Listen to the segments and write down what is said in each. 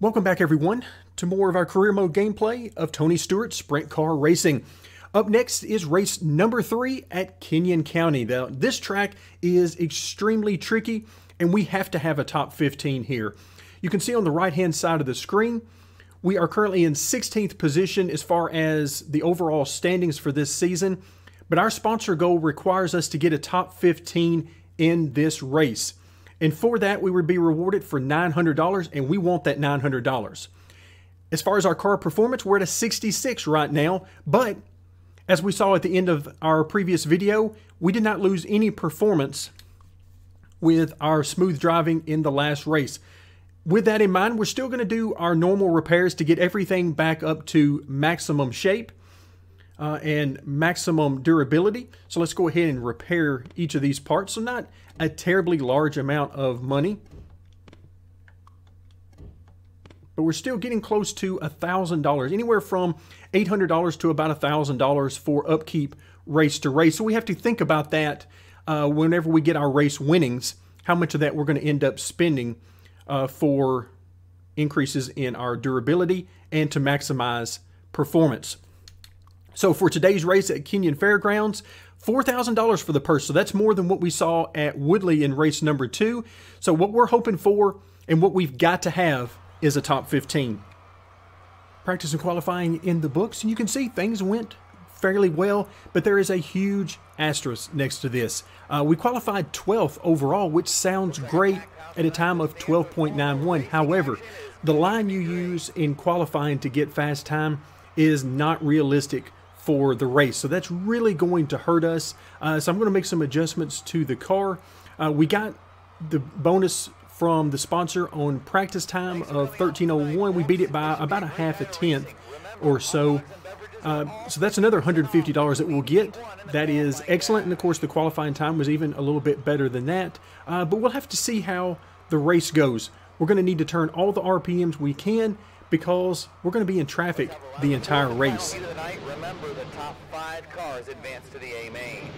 Welcome back everyone to more of our career mode gameplay of Tony Stewart Sprint Car Racing. Up next is race number 3 at Kenyon County. Now, this track is extremely tricky and we have to have a top 15 here. You can see on the right hand side of the screen, we are currently in 16th position as far as the overall standings for this season, but our sponsor goal requires us to get a top 15 in this race. And for that, we would be rewarded for $900, and we want that $900. As far as our car performance, we're at a 66 right now, but as we saw at the end of our previous video, we did not lose any performance with our smooth driving in the last race. With that in mind, we're still going to do our normal repairs to get everything back up to maximum shape and maximum durability. So let's go ahead and repair each of these parts. So not a terribly large amount of money, but we're still getting close to $1,000, anywhere from $800 to about $1,000 for upkeep race to race. So we have to think about that whenever we get our race winnings, how much of that we're going to end up spending for increases in our durability and to maximize performance. So for today's race at Kenyon Fairgrounds, $4,000 for the purse. So that's more than what we saw at Woodley in race number 2. So what we're hoping for and what we've got to have is a top 15. Practice and qualifying in the books, and you can see things went fairly well, but there is a huge asterisk next to this. We qualified 12th overall, which sounds great at a time of 12.91. However, the line you use in qualifying to get fast time is not realistic for the race. So that's really going to hurt us. So I'm going to make some adjustments to the car. We got the bonus from the sponsor on practice time of 13:01. We beat it by about a half a tenth or so. So that's another $150 that we'll get. That is excellent. And of course, the qualifying time was even a little bit better than that. But we'll have to see how the race goes. We're going to need to turn all the RPMs we can, because we're going to be in traffic the entire race. Remember, the top 5 cars advance to the A main.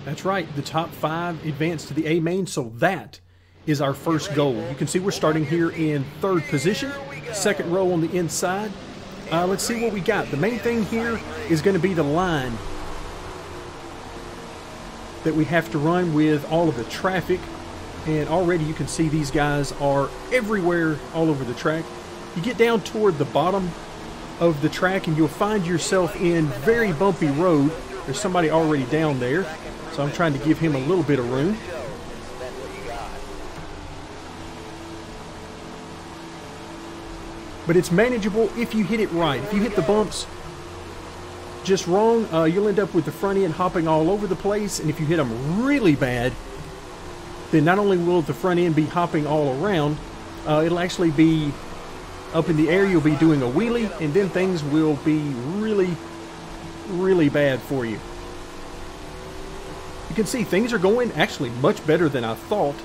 That's right, the top 5 advance to the A main, so that is our first goal. You can see we're starting here in 3rd position, 2nd row on the inside. Let's see what we got. The main thing here is going to be the line that we have to run with all of the traffic, and already you can see these guys are everywhere all over the track. You get down toward the bottom of the track and you'll find yourself in very bumpy road. There's somebody already down there, so I'm trying to give him a little bit of room. But it's manageable if you hit it right. If you hit the bumps just wrong, you'll end up with the front end hopping all over the place. And if you hit them really bad, then not only will the front end be hopping all around, it'll actually be up in the air. You'll be doing a wheelie, and then things will be really, really bad for you. You can see things are going actually much better than I thought.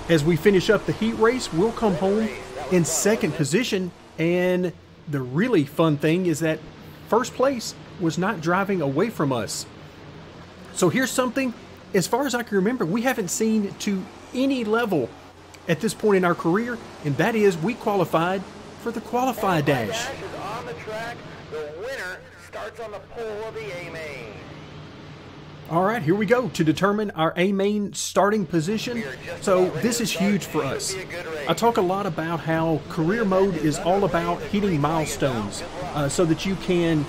As we finish up the heat race, we'll come home in 2nd position, and the really fun thing is that 1st place was not driving away from us. So here's something, as far as I can remember, we haven't seen to any level at this point in our career, and that is we qualified for the qualify dash. On the track, the winner starts on the pole of the A main. All right, here we go to determine our A main starting position. So this is huge for us. I talk a lot about how career mode is all about hitting milestones so that you can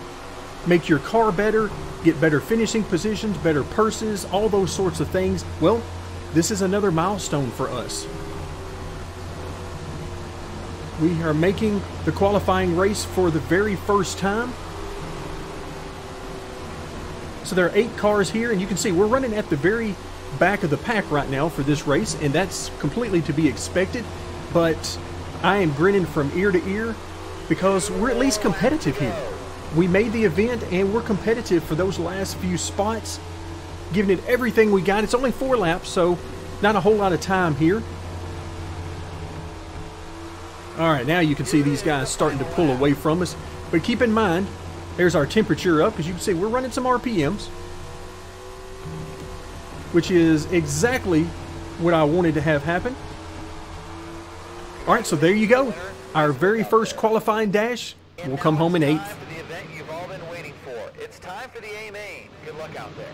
make your car better, get better finishing positions, better purses, all those sorts of things. Well, this is another milestone for us. We are making the qualifying race for the very first time. So there are 8 cars here, and you can see we're running at the very back of the pack right now for this race, and that's completely to be expected. But I am grinning from ear to ear because we're at least competitive here. We made the event, and we're competitive for those last few spots, giving it everything we got. It's only 4 laps, so not a whole lot of time here. All right, now you can see these guys starting to pull away from us. But keep in mind, there's our temperature up. As you can see, we're running some RPMs, which is exactly what I wanted to have happen. All right, so there you go. Our very first qualifying dash will come home in 8th. Time for the event you've all been waiting for. It's time for the A-Main. Good luck out there.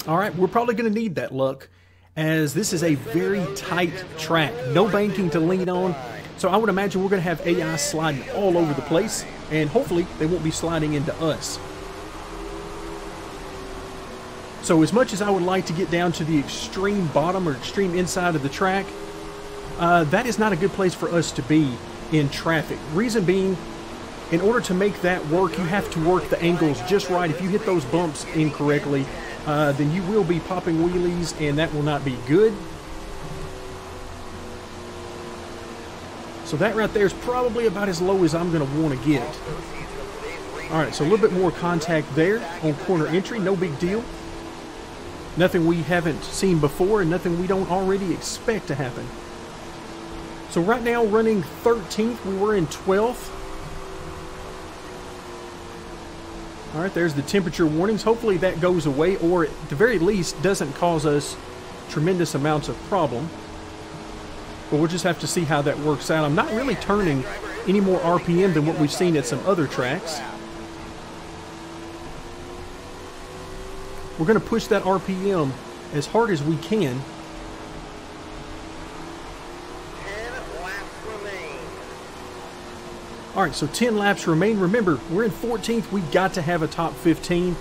All right, we're probably going to need that luck, as this is a very tight track. No banking to lean on. So I would imagine we're going to have AI sliding all over the place, and hopefully they won't be sliding into us. So as much as I would like to get down to the extreme bottom or extreme inside of the track, that is not a good place for us to be in traffic. Reason being, in order to make that work, you have to work the angles just right. If you hit those bumps incorrectly, then you will be popping wheelies, and that will not be good. So that right there is probably about as low as I'm going to want to get. All right, so a little bit more contact there on corner entry, no big deal. Nothing we haven't seen before and nothing we don't already expect to happen. So right now running 13th, we were in 12th. All right, there's the temperature warnings. Hopefully that goes away, or at the very least doesn't cause us tremendous amounts of problem. But we'll just have to see how that works out. I'm not really turning any more RPM than what we've seen at some other tracks. We're going to push that RPM as hard as we can. 10 laps remain. All right, so 10 laps remain. Remember, we're in 14th. We've got to have a top 15.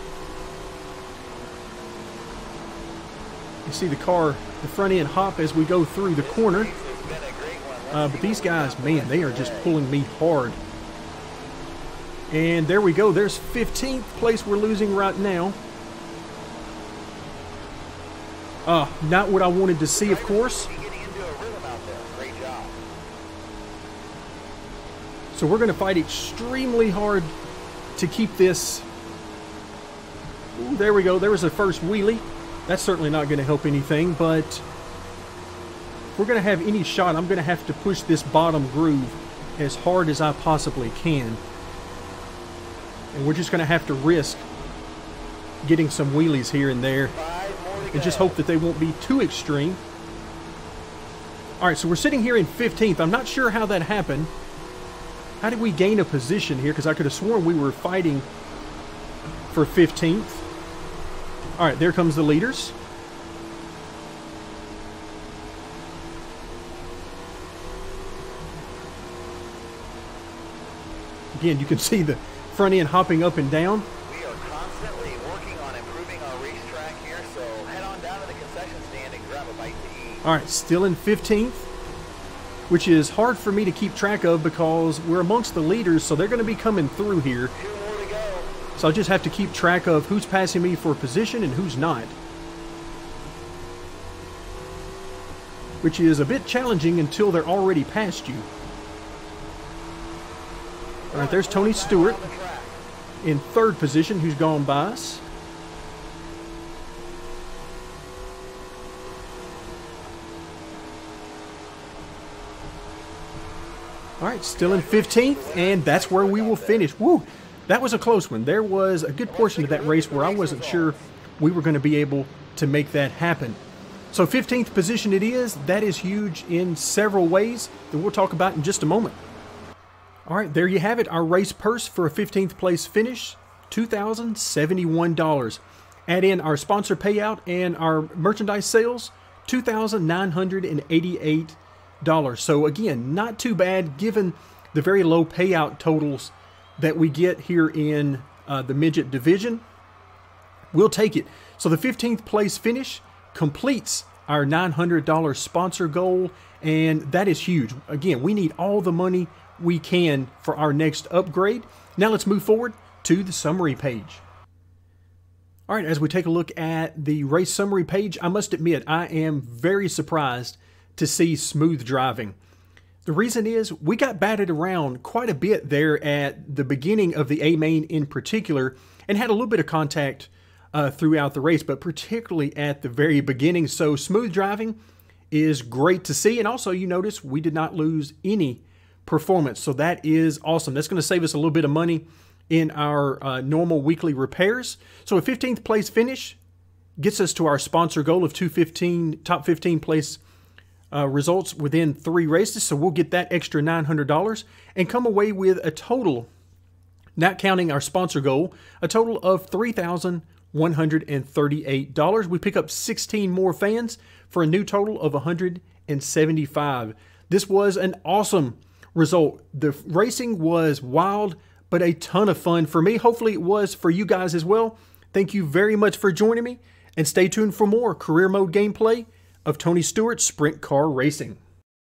You see the car, the front end hop as we go through the corner. But these guys, man, they are just pulling me hard. And there we go. There's 15th place we're losing right now. Not what I wanted to see, of course. So we're going to fight extremely hard to keep this. Ooh, there we go. There was the first wheelie. That's certainly not going to help anything, but if we're going to have any shot, I'm going to have to push this bottom groove as hard as I possibly can. And we're just going to have to risk getting some wheelies here and there and just hope that they won't be too extreme. All right, so we're sitting here in 15th. I'm not sure how that happened. How did we gain a position here? Because I could have sworn we were fighting for 15th. All right, there comes the leaders. Again, you can see the front end hopping up and down. We are constantly working on improving our racetrack here, so head on down to the concession stand and grab a bite to eat. All right, still in 15th, which is hard for me to keep track of because we're amongst the leaders, so they're going to be coming through here. 2 more to go. So I'll just have to keep track of who's passing me for position and who's not. Which is a bit challenging until they're already past you. All right, there's Tony Stewart in 3rd position, who's gone by us. All right, still in 15th, and that's where we will finish. Woo! That was a close one. There was a good portion of that race where I wasn't sure we were going to be able to make that happen. So 15th position it is. That is huge in several ways that we'll talk about in just a moment. All right, there you have it. Our race purse for a 15th place finish, $2,071. Add in our sponsor payout and our merchandise sales, $2,988. So again, not too bad given the very low payout totals that we get here in the midget division. We'll take it. So the 15th place finish completes our $900 sponsor goal, and that is huge. Again, we need all the money we can for our next upgrade. Now let's move forward to the summary page. All right, as we take a look at the race summary page, I must admit I am very surprised to see smooth driving. The reason is we got batted around quite a bit there at the beginning of the A-Main in particular, and had a little bit of contact throughout the race, but particularly at the very beginning. So smooth driving is great to see. And also you notice we did not lose any performance. So that is awesome. That's going to save us a little bit of money in our normal weekly repairs. So a 15th place finish gets us to our sponsor goal of top 15 place results within 3 races, so we'll get that extra $900 and come away with a total, not counting our sponsor goal, a total of $3,138. We pick up 16 more fans for a new total of 175. This was an awesome result. The racing was wild, but a ton of fun for me. Hopefully it was for you guys as well. Thank you very much for joining me, and stay tuned for more career mode gameplay of Tony Stewart Sprint Car Racing.